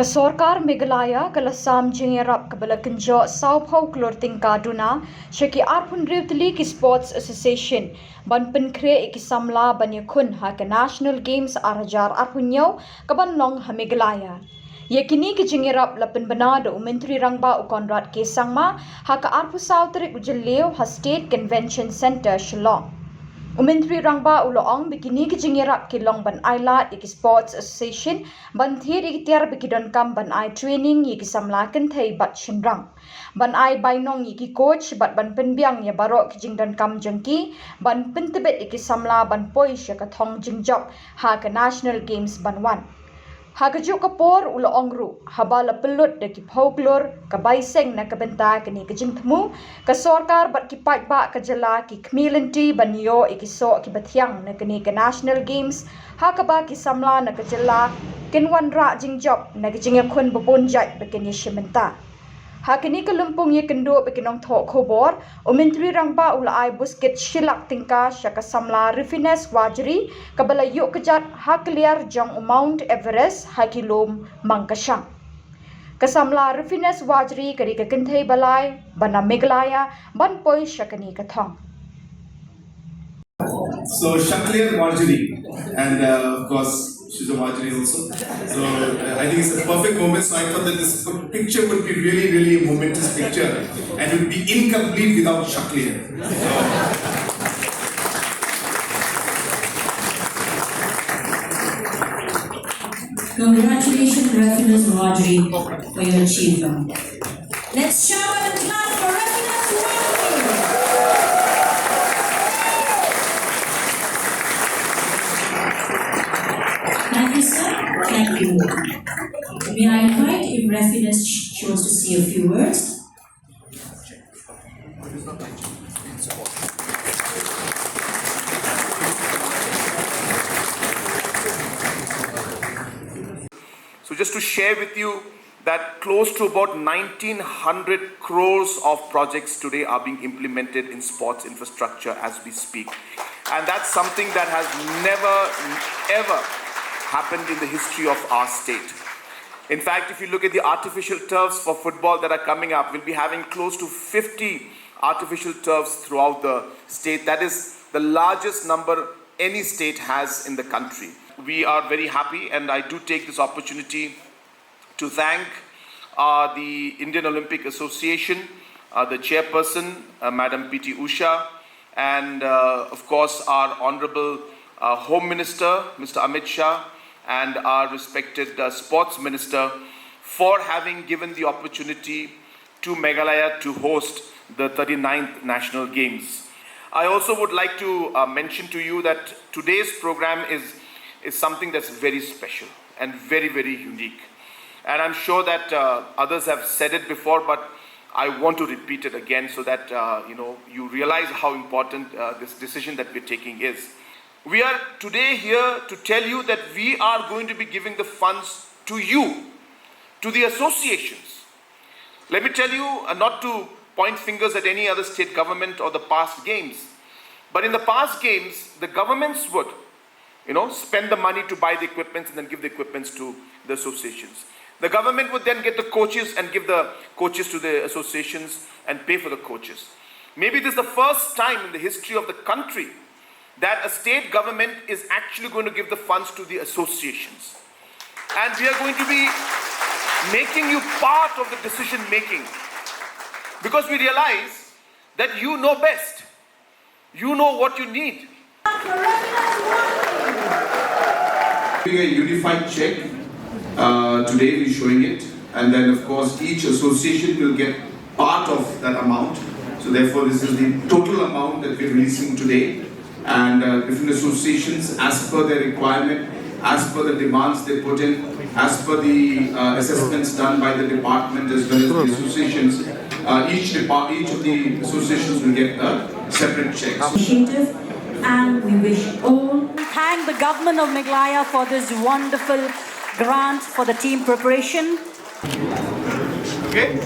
Sorkar Meghalaya kalasam Iarap kabalakanjo saupau klorting kaduna syaki arpun rivtli ki Sports Association ban Pynkhreh ki Samla ban yakun ha ka National Games arajar arpunyo kaban long ha Meghalaya. Yakini ki Iarap lapan banado Menteri Rangba ukonrat ke sangma ha ka arpu sautrik ujalleo ha State Convention Center Shillong. Menteri Rangba uloong bikini ki Iarap ki long ban ailat ki Sports Association ban thir ki tiar bikidon kam ban ai training ki Samla kan thai bat shinrang ban ai bainong ki coach bat ban penbiang ya barok ki jingdon kam jengki ban pentebet ki Samla ban poi ka thong jingjok ha ka National Games ban wan. Hagajuk Khubor uloong ru habala pelut de ki phauklor ka baiseng na kabenta kini ka jingthmu ka Sorkar bat ki patba ka jala ki khmilanti banyo ikiso ki bathyang na kini ka National Games ha ka ba ki Samla na ka jala kinwan ra jingjob na ki jingakhun babonjat bakini shimenta. Hakini ka lumpung ye kendo bekinong thok Khubor Menteri Rangba ulai busket shilak tingka syaka Samla refines wajri kabala yuk kejat hakliar jong Mount Everest hakilom mangkashang. Kasamla refines wajri kari ka kinthai balai bana Meghalaya ban poi syakani kathong. So Shaklir Marjorie, and of course she's a Marjorie also. So I think it's a perfect moment. So I thought that this picture would be really a momentous picture, and it would be incomplete without Shaklir. Congratulations, Refinus Marjorie, for your achievement. Let's shout and clap for Refinus Marjorie. Thank you, sir. Thank you. May I invite if Refinus wants to say a few words? So just to share with you that close to about 1900 crores of projects today are being implemented in sports infrastructure as we speak. And that's something that has never, ever happened in the history of our state. In fact, if you look at the artificial turfs for football that are coming up, we'll be having close to 50 artificial turfs throughout the state. That is the largest number any state has in the country. We are very happy, and I do take this opportunity to thank the Indian Olympic Association, the chairperson, Madam P.T. Usha, and of course our Honorable Home Minister, Mr. Amit Shah, and our respected Sports Minister for having given the opportunity to Meghalaya to host the 39th National Games. I also would like to mention to you that today's program is something that's very special and very unique. And I'm sure that others have said it before, but I want to repeat it again so that you realize how important this decision that we're taking is. We are today here to tell you that we are going to be giving the funds to you, to the associations. Let me tell you, not to point fingers at any other state government or the past games, but in the past games, the governments would spend the money to buy the equipment and then give the equipment to the associations. The government would then get the coaches and give the coaches to the associations and pay for the coaches. Maybe this is the first time in the history of the country that a state government is actually going to give the funds to the associations. And we are going to be making you part of the decision making, because we realize that you know best. You know what you need. Doing a unified check. Today we're showing it, and then of course each association will get part of that amount. So therefore this is the total amount that we're releasing today, and different associations, as per their requirement, as per the demands they put in, as per the assessments done by the department as well as the associations, each of the associations will get a separate check. And we wish all. Thank the government of Meghalaya for this wonderful grant for the team preparation. Okay.